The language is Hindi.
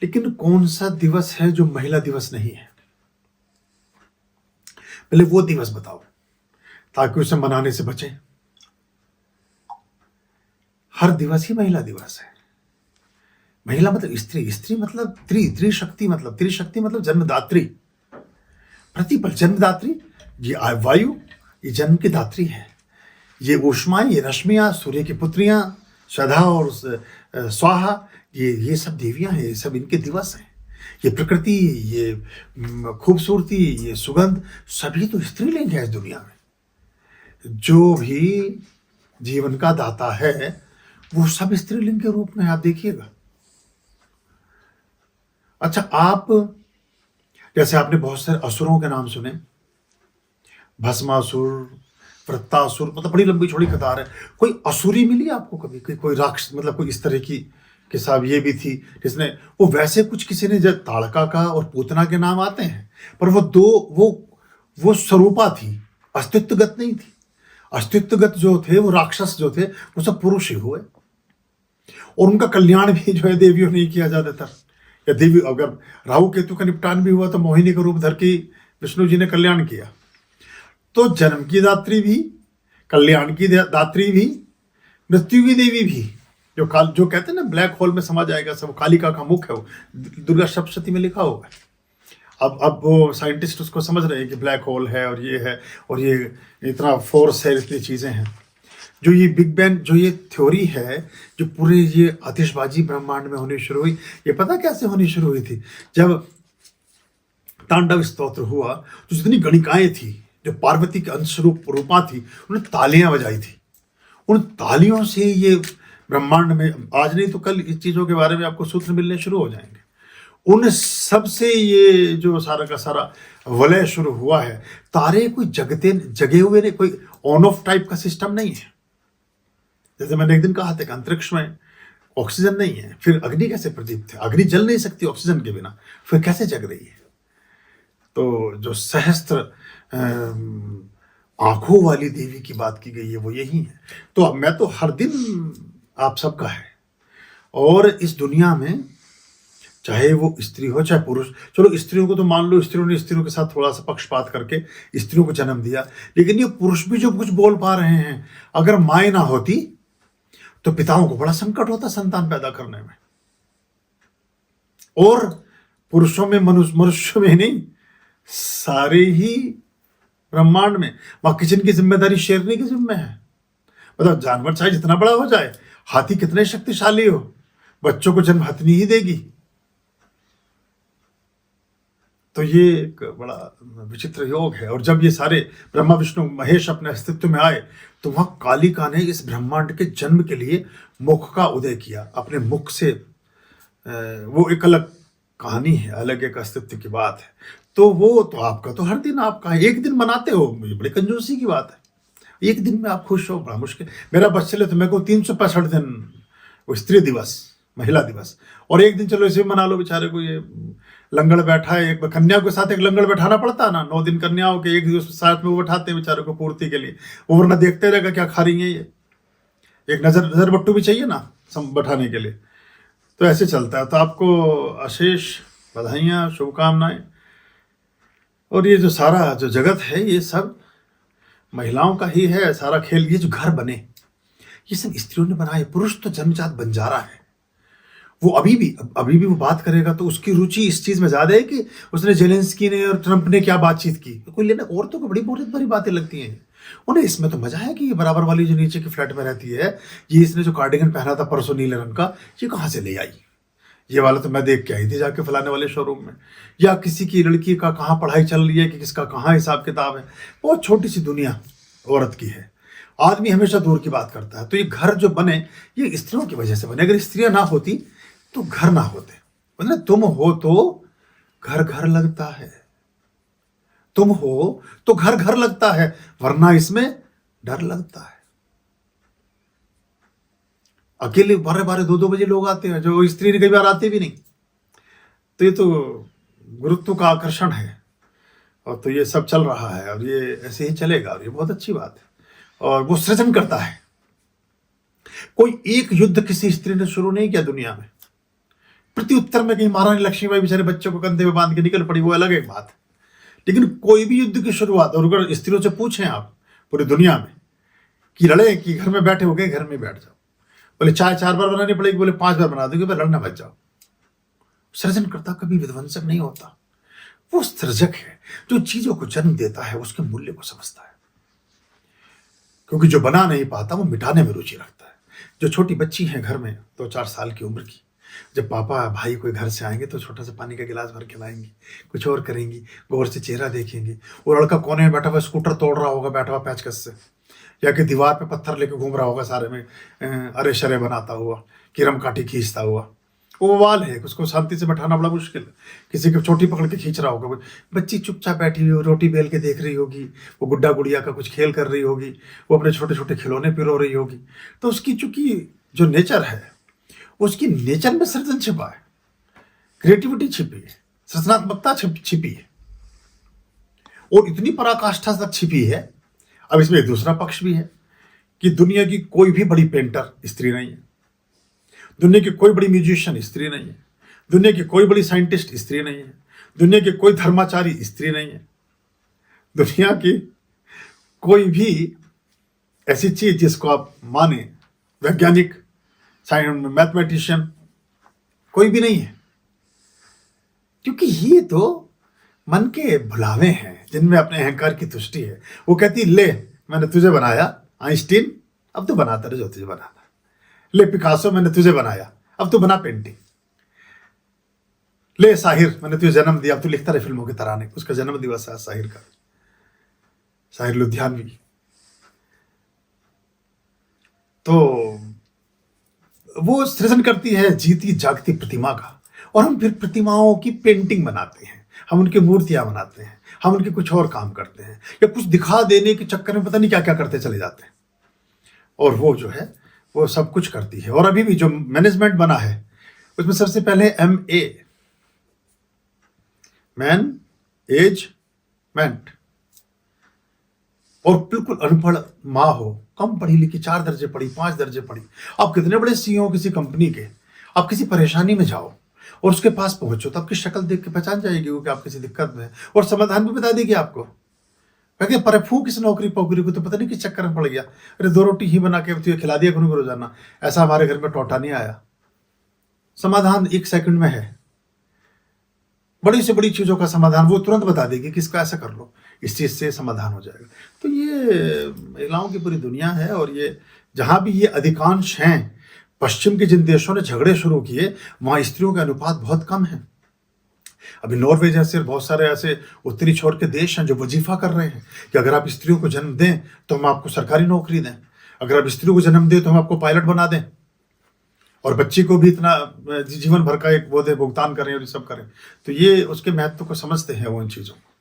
लेकिन कौन सा दिवस है जो महिला दिवस नहीं है? पहले वो दिवस बताओ ताकि उसे मनाने से बचे। हर दिवस ही महिला दिवस है। महिला मतलब स्त्री, स्त्री मतलब त्रिशक्ति, मतलब त्रिशक्ति मतलब जन्मदात्री, प्रतिपल जन्मदात्री। ये वायु, ये जन्म की दात्री है। ये ऊष्माएं, ये रश्मियां, सूर्य की पुत्रियां श्रद्धा और स्वाहा, ये सब देवियां हैं, ये सब इनके दिवस हैं। ये प्रकृति, ये खूबसूरती, ये सुगंध, सभी तो स्त्रीलिंग है इस दुनिया में। जो भी जीवन का दाता है वो सब स्त्रीलिंग के रूप में, आप देखिएगा। अच्छा, आप जैसे आपने बहुत सारे असुरों के नाम सुने, भस्मासुर, वृत्तासुर, मतलब बड़ी लंबी छोड़ी कतार है। कोई असुरी मिली आपको कभी? कोई राक्षस, मतलब कोई इस तरह की कि साहब ये भी थी जिसने वो वैसे कुछ, किसी ने जब ताड़का का और पूतना के नाम आते हैं, पर वो स्वरूपा थी, अस्तित्वगत नहीं थी। अस्तित्वगत जो थे, वो राक्षस जो थे, वो सब पुरुष ही हुए। और उनका कल्याण भी जो है देवियों ने किया ज्यादातर। या देवी, अगर राहु केतु का निपटान भी हुआ तो मोहिनी का रूप धर के विष्णु जी ने कल्याण किया। तो जन्म की दात्री भी, कल्याण की दात्री भी, मृत्यु की देवी भी, जो कहते हैं ना ब्लैक होल में समा जाएगा सब, कालिका का मुख है वो, दुर्गा सप्तशती में लिखा हुआ है। अब वो साइंटिस्ट उसको समझ रहे हैं कि ब्लैक होल है और ये है और ये इतना फोर्स है, इतनी चीजें हैं। जो ये बिग बैंग, जो ये थ्योरी है, जो पूरे ये आतिशबाजी ब्रह्मांड में होनी शुरू हुई, ये पता कैसे होनी शुरू हुई थी? जब तांडव स्तोत्र हुआ तो जितनी गणिकाएं थी, जो पार्वती के अंश रूपा थी, उन्होंने तालियां बजाई थी। उन तालियों से ये ब्रह्मांड में, आज नहीं तो कल इस चीजों के बारे में आपको सूत्र मिलने शुरू हो जाएंगे। उन सब से ये जो सारा का सारा वलय शुरू हुआ है। तारे कोई जगे हुए नहीं, कोई ऑन ऑफ टाइप का सिस्टम नहीं है। जैसे मैंने एक दिन कहा था कि अंतरिक्ष में ऑक्सीजन नहीं है, फिर अग्नि कैसे प्रदीप्त है? अग्नि जल नहीं सकती ऑक्सीजन के बिना, फिर कैसे जग रही है? तो जो सहस्त्र आंखों वाली देवी की बात की गई है वो यही है। तो अब मैं तो हर दिन आप सबका है, और इस दुनिया में चाहे वो स्त्री हो चाहे पुरुष, चलो स्त्रियों को तो मान लो, स्त्रियों ने स्त्रियों के साथ थोड़ा सा पक्षपात करके स्त्रियों को जन्म दिया, लेकिन ये पुरुष भी जो कुछ बोल पा रहे हैं, अगर माएँ ना होती तो पिताओं को बड़ा संकट होता संतान पैदा करने में। और पुरुषों में, मनुष्य में नहीं, सारे ही ब्रह्मांड में वहां किचन की जिम्मेदारी शेरनी की जिम्मे है। मतलब जानवर चाहे जितना बड़ा हो जाए, हाथी कितने शक्तिशाली हो, बच्चों को जन्म हथनी ही देगी। तो ये एक बड़ा विचित्र योग है। और जब ये सारे ब्रह्मा विष्णु महेश अपने अस्तित्व में आए, तो वहां कालिका ने इस ब्रह्मांड के जन्म के लिए मुख का उदय किया। अपने मुख से, वो एक अलग कहानी है, अलग एक अस्तित्व की बात है। तो वो तो आपका तो हर दिन आपका, एक दिन मनाते हो, ये बड़ी कंजूसी की बात है। एक दिन में आप खुश हो, बड़ा मुश्किल। मेरा बस चले तो मेरे को 365 दिन वो स्त्री दिवस, महिला दिवस, और एक दिन चलो इसे मना लो। बेचारे को ये लंगड़ बैठा है, एक कन्या के साथ एक लंगड़ बैठाना पड़ता है ना, 9 दिन कन्याओं के एक दिवस साथ में वो बैठाते हैं बेचारे को पूर्ति के लिए। वो वरना देखते रहेगा क्या खा रही है ये, एक नजर बट्टू भी चाहिए ना बैठाने के लिए। तो ऐसे चलता है। तो आपको अशेष बधाइयाँ, शुभकामनाएं। और ये जो सारा जो जगत है, ये सब महिलाओं का ही है सारा खेल। ये जो घर बने, ये सब स्त्रियों ने बनाए। पुरुष तो जन्मजात बंजारा है। वो अभी भी वो बात करेगा तो उसकी रुचि इस चीज में ज्यादा है कि उसने जेलेंस्की ने और ट्रंप ने क्या बातचीत की। कोई लेना, औरतों को बड़ी बड़ी बातें लगती हैं उन्हें। इसमें तो मजा है कि ये बराबर वाली जो नीचे की फ्लैट में रहती है, ये इसने जो कार्डिगन पहना था परसों नीले रंग का, ये कहाँ से ले आई? ये वाला तो मैं देख के आई थी जाके फलाने वाले शोरूम में। या किसी की लड़की का कहाँ पढ़ाई चल रही है, कि किसका कहाँ हिसाब किताब है। बहुत छोटी सी दुनिया औरत की है। आदमी हमेशा दूर की बात करता है। तो ये घर जो बने, ये स्त्रियों की वजह से बने। अगर स्त्रियां ना होती तो घर ना होते। मतलब तुम हो तो घर घर लगता है, तुम हो तो घर घर लगता है, वरना इसमें डर लगता है। अकेले 12-12 2-2 बजे लोग आते हैं, जो स्त्री कई बार आते भी नहीं। तो ये तो गुरुत्व का आकर्षण है। और तो ये सब चल रहा है, और ये ऐसे ही चलेगा, और ये बहुत अच्छी बात है। और वो सृजन करता है। कोई एक युद्ध किसी स्त्री ने शुरू नहीं किया दुनिया में। प्रति उत्तर में कहीं महारानी लक्ष्मीबाई बेचारे बच्चों को कंधे में बांध के निकल पड़ी, वो अलग एक बात है। लेकिन कोई भी युद्ध की शुरुआत, और अगर स्त्रियों से पूछें आप पूरी दुनिया में कि लड़े कि घर में बैठे हो गए, घर में बैठ जाओ। बोले चाय 4 बार बनानी पड़ेगी, बोले 5 बार बना दोगे, लड़ना बच जाओ। सृजनकर्ता कभी विध्वंसक नहीं होता, वो सृजक है जो चीजों को जन्म देता है, उसके मूल्य को समझता है। क्योंकि जो बना नहीं पाता वो मिटाने में रुचि रखता है। जो छोटी बच्ची है घर में 2-4 साल की उम्र की, जब पापा भाई कोई घर से आएंगे तो छोटा सा पानी का गिलास भर के लाएंगी, कुछ और करेंगी, गौर से चेहरा देखेंगी। वो लड़का कोने में बैठा हुआ स्कूटर तोड़ रहा होगा बैठा हुआ पेचकस से, या कि दीवार पे पत्थर लेके घूम रहा होगा सारे में अरे शरे बनाता हुआ, किरम काठी खींचता हुआ। वो वाल है, उसको शांति से बैठाना बड़ा मुश्किल है। किसी की छोटी पकड़ के खींच रहा होगा, बच्ची चुपचाप बैठी हुई रोटी बेल के देख रही होगी, वो गुड्डा गुड़िया का कुछ खेल कर रही होगी, वो अपने छोटे छोटे खिलौने पिरो रही होगी। तो उसकी चूंकि जो नेचर है, उसकी नेचर में सृजन छिपा है, क्रिएटिविटी छिपी है, सृजनात्मकता छिपी है, और इतनी पराकाष्ठा तक छिपी है। अब इसमें एक दूसरा पक्ष भी है कि दुनिया की कोई भी बड़ी पेंटर स्त्री नहीं है, दुनिया की कोई बड़ी म्यूजिशियन स्त्री नहीं है, दुनिया की कोई बड़ी साइंटिस्ट स्त्री नहीं है, दुनिया की कोई धर्माचारी स्त्री नहीं है, दुनिया की कोई भी ऐसी चीज जिसको आप माने, वैज्ञानिक, मैथमेटिशियन, कोई भी नहीं है। क्योंकि ये तो मन के भुलावे हैं जिनमें अपने अहंकार की तुष्टि है। वो कहती ले मैंने तुझे बनाया आइंस्टीन, अब तू बनाता रहे जो तुझे बनाना। ले पिकासो मैंने तुझे बनाया, अब तू बना पेंटिंग। ले साहिर मैंने तुझे जन्म दिया, अब तू लिखता रहे फिल्मों के तराने। उसका जन्म दिवस है साहिर का, साहिर लुधियानवी। तो वो सृजन करती है जीती जागती प्रतिमा का, और हम फिर प्रतिमाओं की पेंटिंग बनाते हैं, हम उनकी मूर्तियां बनाते हैं, हम उनके कुछ और काम करते हैं, या कुछ दिखा देने के चक्कर में पता नहीं क्या क्या करते चले जाते हैं। और वो जो है वो सब कुछ करती है। और अभी भी जो मैनेजमेंट बना है उसमें सबसे पहले MA, मैनेजमेंट, और बिल्कुल अनपढ़ माँ हो, कम पढ़ी लिखी, 4 दर्जे पढ़ी, 5 दर्जे पढ़ी, आप कितने बड़े CEO किसी कंपनी के, आप किसी परेशानी में जाओ और उसके पास पहुंचो तो आपकी शक्ल देख के पहचान जाएगी वो कि आप किसी दिक्कत में, और समाधान भी बता देगी आपको। कहेंगे पर फूक इस नौकरी पोकरी को, तो पता नहीं किस चक्कर में पड़ गया, अरे 2 रोटी ही बना के तुझे खिला दिया करूँ रोजाना, ऐसा हमारे घर में टोटा नहीं आया। समाधान 1 सेकंड में है, बड़ी से बड़ी चीजों का समाधान वो तुरंत बता देगी कि इसका ऐसा कर लो, इस चीज से समाधान हो जाएगा। तो ये महिलाओं की पूरी दुनिया है। और ये जहां भी ये अधिकांश हैं, पश्चिम के जिन देशों ने झगड़े शुरू किए वहां स्त्रियों का अनुपात बहुत कम है। अभी नॉर्वे जैसे बहुत सारे ऐसे उत्तरी छोर के देश हैं जो वजीफा कर रहे हैं कि अगर आप स्त्रियों को जन्म दें तो हम आपको सरकारी नौकरी दें, अगर आप स्त्रियों को जन्म दें तो हम आपको पायलट बना दें, और बच्ची को भी इतना जीवन भर का एक वो दे, भुगतान करें और ये सब करें। तो ये उसके महत्व को समझते हैं वो इन चीज़ों को।